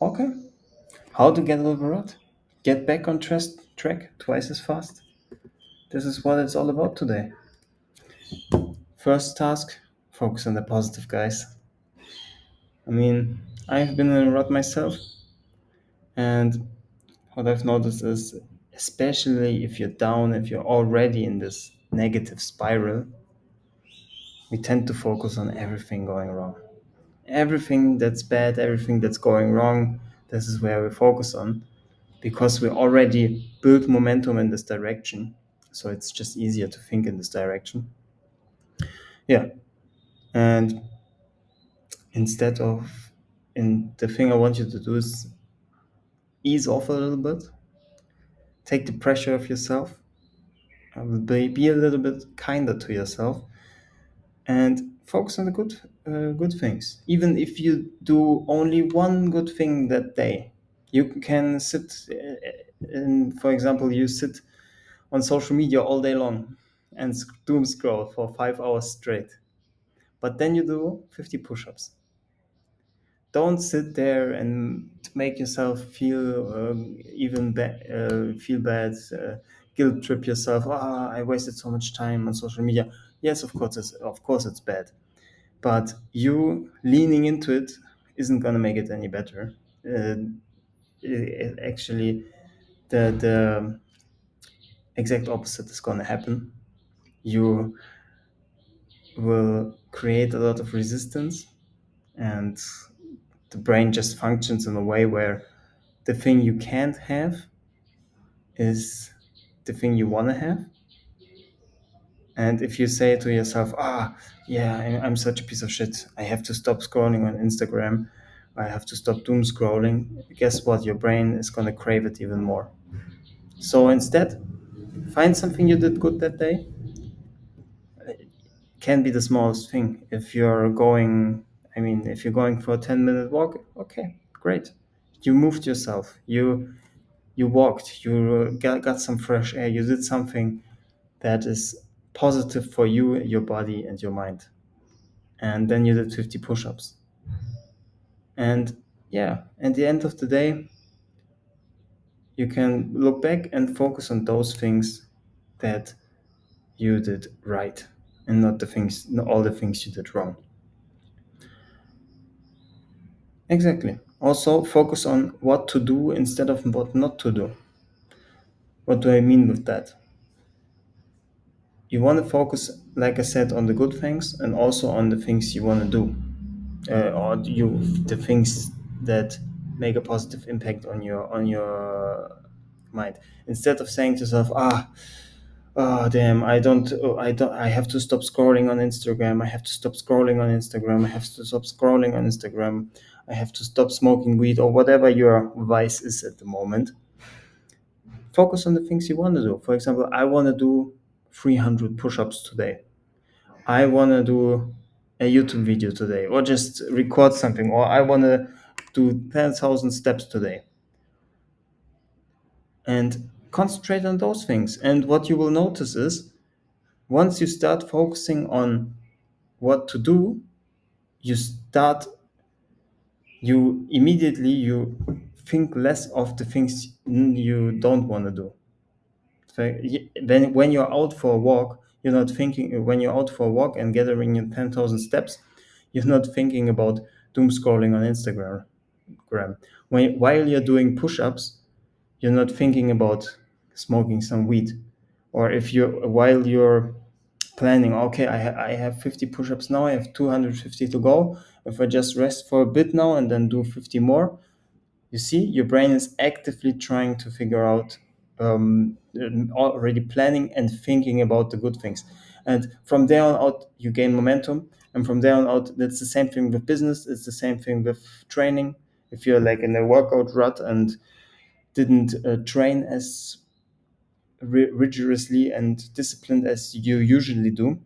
Okay. How to get over rut? Get back on track twice as fast. This is what it's all about today. First task, focus on the positive, guys. I mean, I've been in a rut myself, and what I've noticed is, especially if you're down, if you're already in this negative spiral, we tend to focus on everything going wrong. Everything that's bad, everything that's going wrong, this is where we focus on because we already built momentum in this direction. So it's just easier to think in this direction. Yeah. And instead of, and the thing I want you to do is ease off a little bit, take the pressure off yourself, be a little bit kinder to yourself, and focus on the good things. Even if you do only one good thing that day, you can sit, for example, you sit on social media all day long and doom scroll for 5 hours straight. But then you do 50 push-ups. Don't sit there and make yourself feel feel bad, guilt trip yourself. Ah, I wasted so much time on social media. Yes, of course it's bad, but you leaning into it isn't gonna make it any better. Actually, the exact opposite is gonna happen. You will create a lot of resistance, and the brain just functions in a way where the thing you can't have is the thing you want to have. And if you say to yourself, yeah, I'm such a piece of shit, I have to stop scrolling on Instagram, I have to stop doom scrolling, guess what? Your brain is going to crave it even more. So instead, find something you did good that day. It can be the smallest thing. If you're going for a 10-minute walk, okay, great. You moved yourself. You walked, you got some fresh air, you did something that is positive for you, your body, and your mind. And then you did 50 push ups. And yeah, at the end of the day, you can look back and focus on those things that you did right and not all the things you did wrong. Exactly. Also, focus on what to do instead of what not to do. What do I mean with that? You want to focus, like I said, on the good things and also on the things you want to do, or the things that make a positive impact on your mind. Instead of saying to yourself, oh damn, I have to stop scrolling on Instagram. I have to stop scrolling on Instagram. I have to stop scrolling on Instagram. I have to stop smoking weed or whatever your vice is at the moment. Focus on the things you want to do. For example, I want to do 300 push-ups today. I want to do a YouTube video today, or just record something, or I want to do 10,000 steps today. And concentrate on those things. And what you will notice is once you start focusing on what to do, you start, you think less of the things you don't want to do. So then when you're out for a walk, you're not thinking, when you're out for a walk and gathering your 10,000 steps, you're not thinking about doom scrolling on Instagram. While you're doing push-ups, you're not thinking about smoking some weed. Or if you're while you're planning, okay, I have 50 push-ups now, I have 250 to go. If I just rest for a bit now and then do 50 more, you see, your brain is actively trying to figure out, already planning and thinking about the good things. And from there on out, you gain momentum. And from there on out, that's the same thing with business. It's the same thing with training. If you're like in a workout rut and didn't train as rigorously and disciplined as you usually do,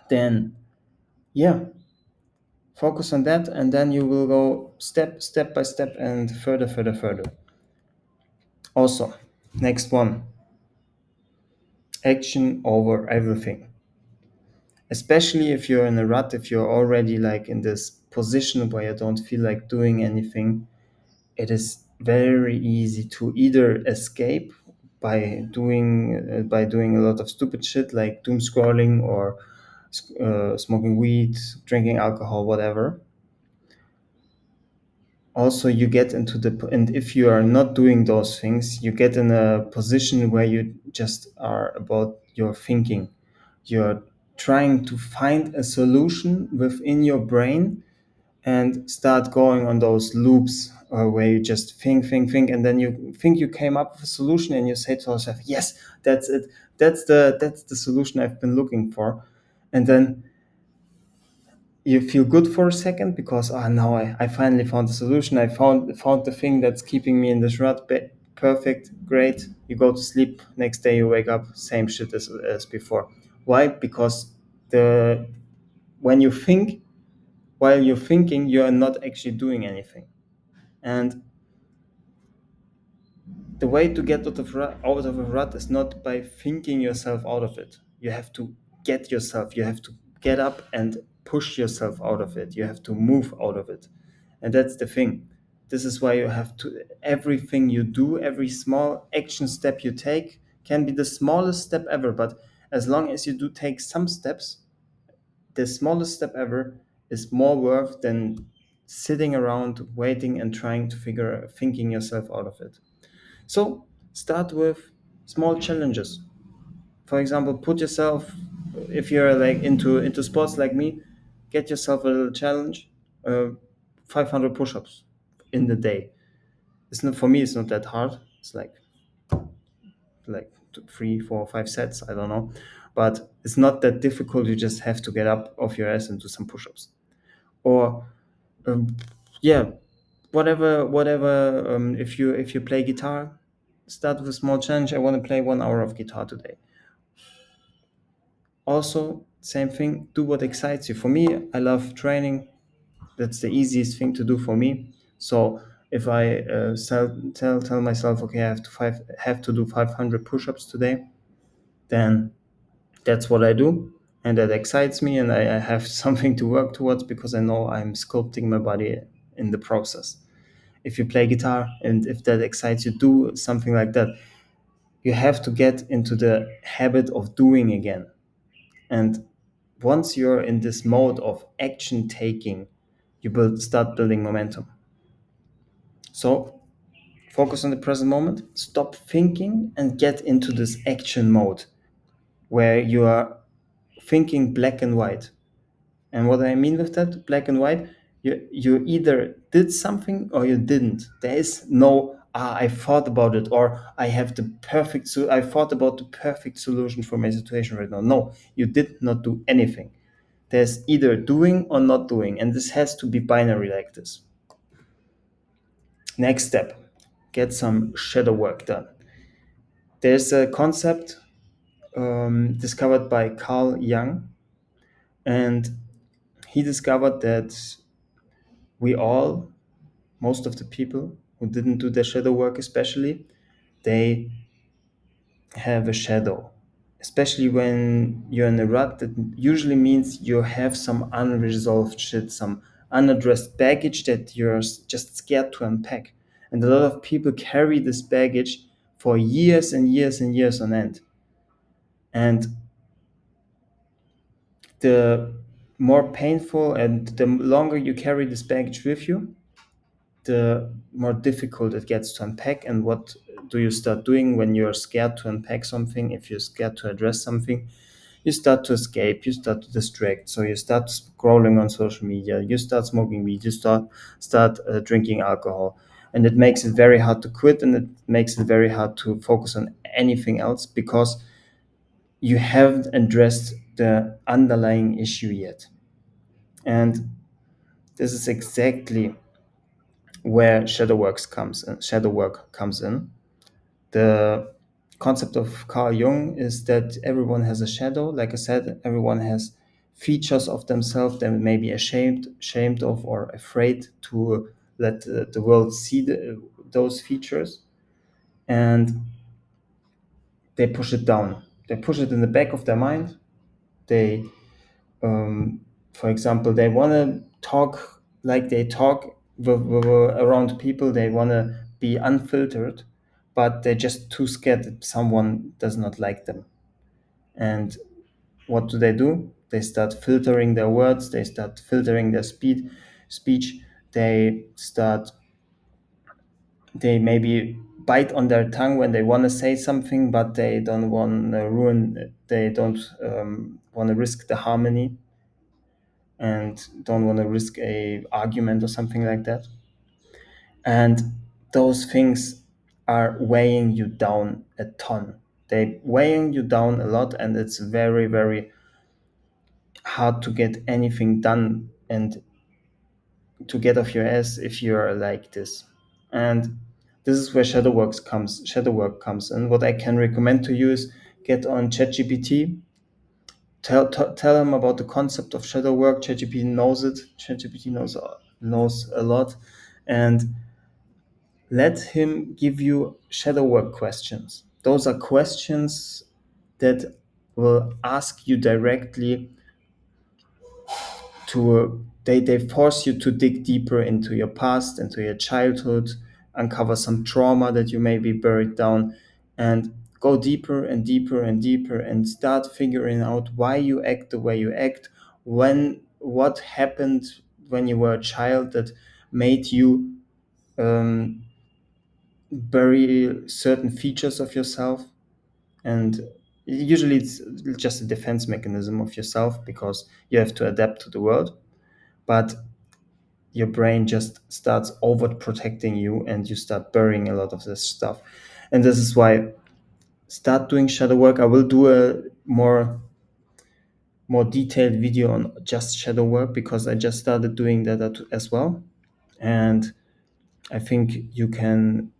then yeah, focus on that, and then you will go step by step and further. Also, next one, action over everything. Especially if you're in a rut, if you're already like in this position where you don't feel like doing anything, it is very easy to either escape by doing a lot of stupid shit like doom scrolling or smoking weed, drinking alcohol, whatever. Also, you get into and if you are not doing those things, you get in a position where you just are about your thinking. You're trying to find a solution within your brain and start going on those loops where you just think, and then you think you came up with a solution, and you say to yourself, "Yes, that's it. That's the solution I've been looking for," and then you feel good for a second because now I finally found the solution. I found the thing that's keeping me in this rut. Perfect, great. You go to sleep. Next day you wake up, same shit as before. Why? Because the when you think, while you're thinking, you are not actually doing anything. And the way to get out of a rut is not by thinking yourself out of it. You have to get yourself, you have to get up and push yourself out of it. You have to move out of it. And that's the thing. This is why you have to, everything you do, every small action step you take can be the smallest step ever. But as long as you do take some steps, the smallest step ever is more worth than sitting around waiting and trying to thinking yourself out of it. So start with small challenges. For example, put yourself, if you're like into sports like me, get yourself a little challenge, uh, 500 push-ups in the day. It's not, for me. It's not that hard. It's like 3, 4, 5 sets. I don't know, but it's not that difficult. You just have to get up off your ass and do some push-ups, or um, yeah, whatever. If you play guitar, start with a small challenge. I want to play 1 hour of guitar today. Also, same thing, do what excites you. For me, I love training. That's the easiest thing to do for me. So if I tell myself, okay, I have to do 500 push-ups today, then that's what I do, and that excites me, and I have something to work towards because I know I'm sculpting my body in the process. If you play guitar and if that excites you, do something like that. You have to get into the habit of doing again. And once you're in this mode of action taking, start building momentum. So focus on the present moment, stop thinking, and get into this action mode where you are thinking black and white. And what I mean with that, black and white, you either did something or you didn't. There is no I thought about it, or I thought about the perfect solution for my situation right now. No, you did not do anything. There's either doing or not doing, and this has to be binary like this. Next step, get some shadow work done. There's a concept discovered by Carl Jung, and he discovered that we all, most of the people who didn't do their shadow work, especially, they have a shadow. Especially when you're in a rut, that usually means you have some unresolved shit, some unaddressed baggage that you're just scared to unpack. And a lot of people carry this baggage for years and years and years on end. And the more painful and the longer you carry this baggage with you, the more difficult it gets to unpack. And what do you start doing when you're scared to unpack something? If you're scared to address something, you start to escape, you start to distract. So you start scrolling on social media, you start smoking weed, you start drinking alcohol, and it makes it very hard to quit, and it makes it very hard to focus on anything else because you haven't addressed the underlying issue yet. And this is exactly where shadow work comes in. The concept of Carl Jung is that everyone has a shadow. Like I said, everyone has features of themselves they may be ashamed of, or afraid to let the world see those features, and they push it down. They push it in the back of their mind. They, for example, they want to talk like they talk around people. They want to be unfiltered, but they're just too scared that someone does not like them. And what do? They start filtering their words. They start filtering their speech. They start. They maybe bite on their tongue when they want to say something, but they don't want to ruin. They don't want to risk the harmony and don't want to risk a argument or something like that. And those things are weighing you down a ton. They weighing you down a lot, and it's very, very hard to get anything done and to get off your ass if you're like this. And this is where shadow work comes. And what I can recommend to you is get on ChatGPT. Tell him about the concept of shadow work. ChatGPT knows it. ChatGPT knows a lot, and let him give you shadow work questions. Those are questions that will ask you directly to they force you to dig deeper into your past, into your childhood, uncover some trauma that you may be buried down, and go deeper and deeper and deeper and start figuring out why you act the way you act, what happened when you were a child that made you um, bury certain features of yourself. And usually it's just a defense mechanism of yourself because you have to adapt to the world, but your brain just starts over protecting you and you start burying a lot of this stuff. And this is why start doing shadow work. I will do a more detailed video on just shadow work because I just started doing that as well. And I think you can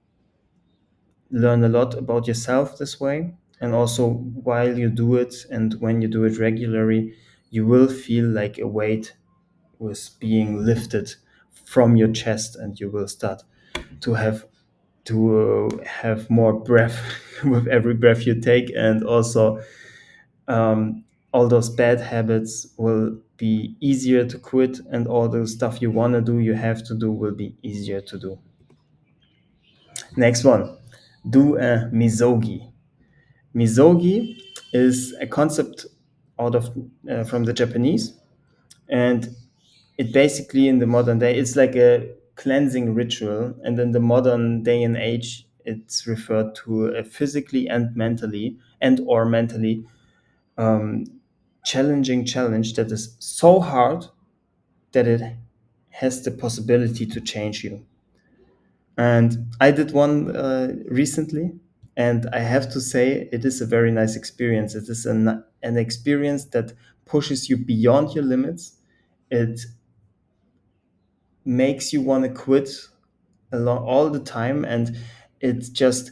learn a lot about yourself this way. And also, while you do it and when you do it regularly, you will feel like a weight was being lifted from your chest, and you will start to have more breath with every breath you take. And also, all those bad habits will be easier to quit, and all the stuff you want to do, you have to do, will be easier to do. Next one, do a misogi. Misogi is a concept out of from the Japanese, and it basically in the modern day it's like a cleansing ritual, and in the modern day and age it's referred to a physically and mentally um, challenging challenge that is so hard that it has the possibility to change you. And I did one recently, and I have to say it is a very nice experience. It is an experience that pushes you beyond your limits. It makes you want to quit all the time, and it just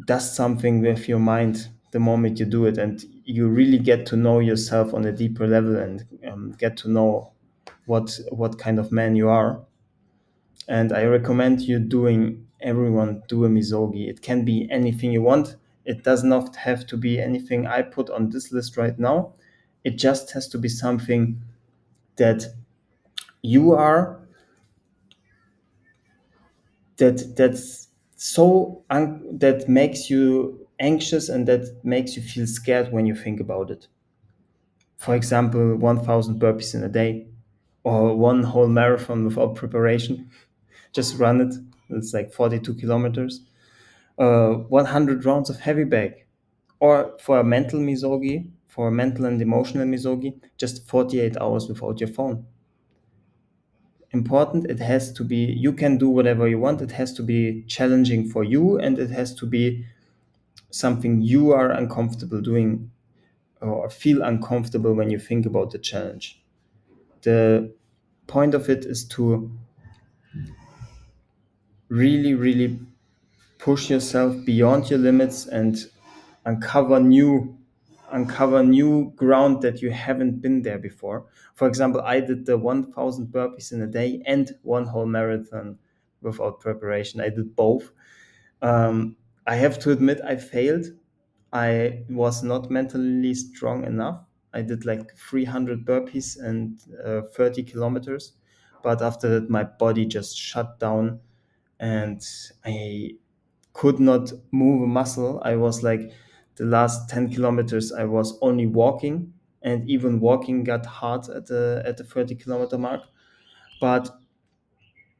does something with your mind the moment you do it, and you really get to know yourself on a deeper level, and get to know what kind of man you are. And I recommend you doing everyone do a misogi. It can be anything you want. It does not have to be anything I put on this list right now. It just has to be something that you are, that makes you anxious and that makes you feel scared when you think about it. For example, 1,000 burpees in a day, or one whole marathon without preparation. Just run it. It's like 42 kilometers. 100 rounds of heavy bag, or for a mental misogi, for a mental and emotional misogi, just 48 hours without your phone. Important, it has to be, you can do whatever you want. It has to be challenging for you, and it has to be something you are uncomfortable doing or feel uncomfortable when you think about the challenge. The point of it is to really, really push yourself beyond your limits and uncover new uncover new ground that you haven't been there before. For example, I did the 1,000 burpees in a day and one whole marathon without preparation. I did both. I have to admit I failed. I was not mentally strong enough. I did like 300 burpees and 30 kilometers, but after that, my body just shut down and I could not move a muscle. I was like, the last 10 kilometers, I was only walking, and even walking got hard at the 30-kilometer mark. But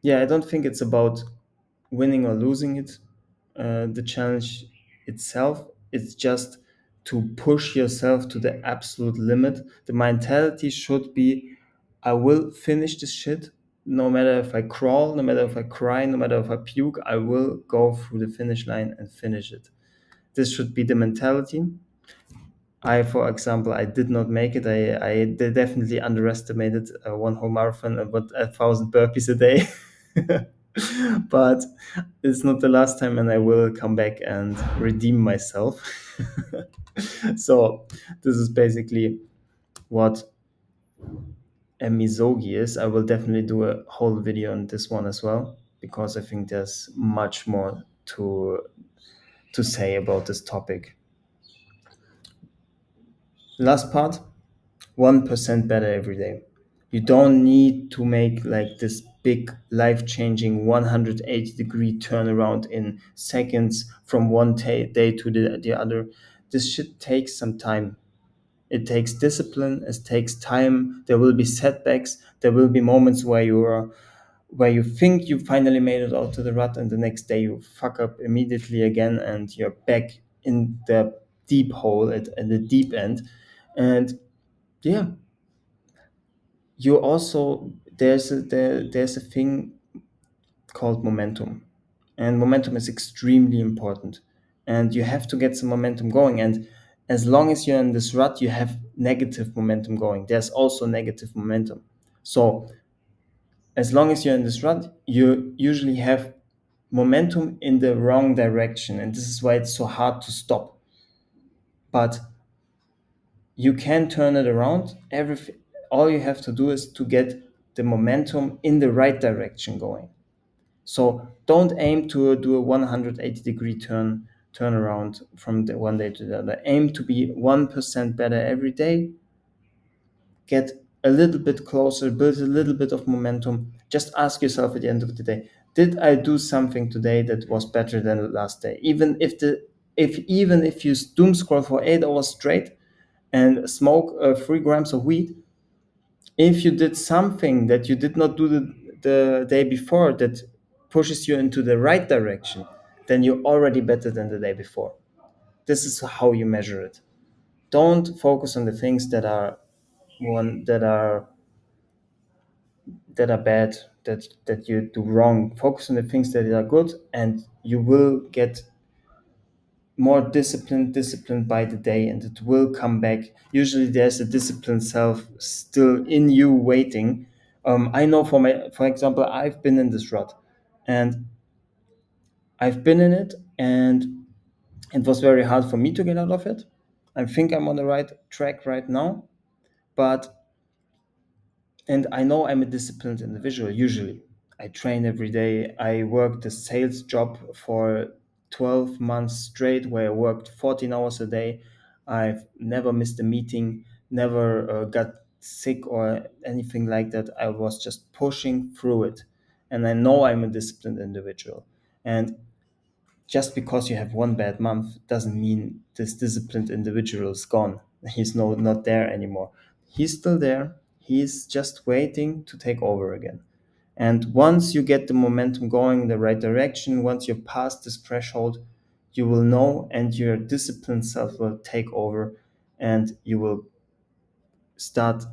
yeah, I don't think it's about winning or losing it. The challenge itself, it's just to push yourself to the absolute limit. The mentality should be, I will finish this shit. No matter if I crawl, no matter if I cry, no matter if I puke, I will go through the finish line and finish it. This should be the mentality. I, for example, I did not make it. Definitely underestimated one whole marathon, about 1,000 burpees a day. But it's not the last time, and I will come back and redeem myself. So this is basically what a misogi is. I will definitely do a whole video on this one as well, because I think there's much more to say about this topic. Last part, 1% better every day. You don't need to make like this big life changing 180-degree turnaround in seconds from one day to the other. This shit takes some time. It takes discipline, it takes time. There will be setbacks, there will be moments where you think you finally made it out to the rut, and the next day you fuck up immediately again and you're back in the deep hole at the deep end. And yeah, you also there's a thing called momentum, and momentum is extremely important, and you have to get some momentum going. And as long as you're in this rut, you have negative momentum going. There's also negative momentum. So as long as you're in this rut, you usually have momentum in the wrong direction, and this is why it's so hard to stop. But you can turn it around. Everything, all you have to do is to get the momentum in the right direction going. So don't aim to do a 180-degree turnaround from the one day to the other. Aim to be 1% better every day. Get a little bit closer, build a little bit of momentum. Just ask yourself at the end of the day, did I do something today that was better than the last day? Even if you doom scroll for 8 hours straight and smoke 3 grams of weed, if you did something that you did not do the day before that pushes you into the right direction, then you're already better than the day before. This is how you measure it. Don't focus on the things one that are bad, that you do wrong. Focus on the things that are good, and you will get more disciplined by the day, and it will come back. Usually there's a disciplined self still in you waiting. I know for example, I've been in this rut, and I've been in it, and it was very hard for me to get out of it. I think I'm on the right track right now, but and I know I'm a disciplined individual. Usually I train every day. I worked a sales job for 12 months straight, where I worked 14 hours a day. I've never missed a meeting, never got sick or anything like that. I was just pushing through it, and I know I'm a disciplined individual. And just because you have one bad month doesn't mean this disciplined individual is gone. He's not there anymore. He's still there. He's just waiting to take over again. And once you get the momentum going in the right direction, once you're past this threshold, you will know, and your disciplined self will take over, and you will start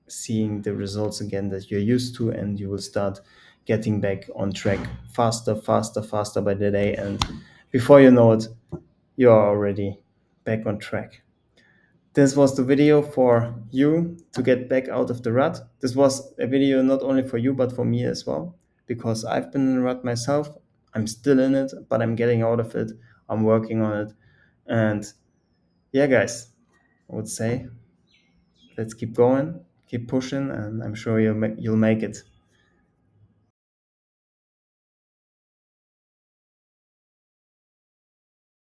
seeing the results again that you're used to, and you will start getting back on track faster by the day. And before you know it, you are already back on track. This was the video for you to get back out of the rut. This was a video not only for you, but for me as well, because I've been in a rut myself. I'm still in it, but I'm getting out of it. I'm working on it. And yeah, guys, I would say let's keep going, keep pushing, and I'm sure you'll make it.